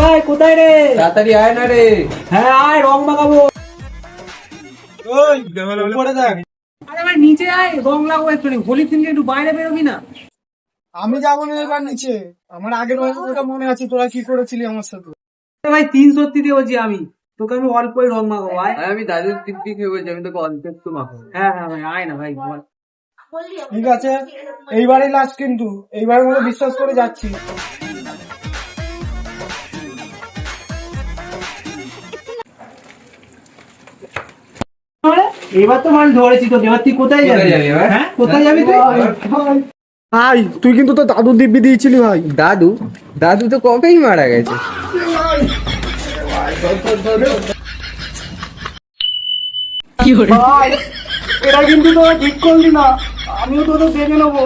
ভাই কোথায় রে? তাড়াতাড়ি আয় না রে। হ্যাঁ আয়, রং মাখাবো। ওই উপরে দেখ। আরে ভাই নিচে আয়, রং লাগাবো একটু। হোলির দিনকে একটু বাইরে বেরোবি না? আমি যাবো না এবার নিচে। আমার আগের বছরটা মনে আছে তোরা কি করেছিলি আমার সাথে। আরে ভাই 3 সত্যি দিয়ে বলছি আমি তোকে, আমি অল্পই রং মাখাবো। আয়। আমি দাদুর টিপি খেয়ে বলছি, আমি তোকে অল্প একটু মাখাবো। হ্যাঁ হ্যাঁ ভাই, আয় না ভাই। ঠিক আছে, এইবারই লাস্ট, কিন্তু এইবারের মতো বিশ্বাস করে যাচ্ছি। এবার তো মানে ধরেছি তো। এবার তুই কোথায় যাবি? এবার? হ্যাঁ কোথায় যাবি তুই? ভাই তুই কিন্তু তো দাদুর দিব্যি দিয়েছিলি ভাই। দাদু দাদু তো কবেই মারা গেছে। ভাই এটা কিন্তু তো ঠিক করলি না, আমিও তোদের দেখে নেবো।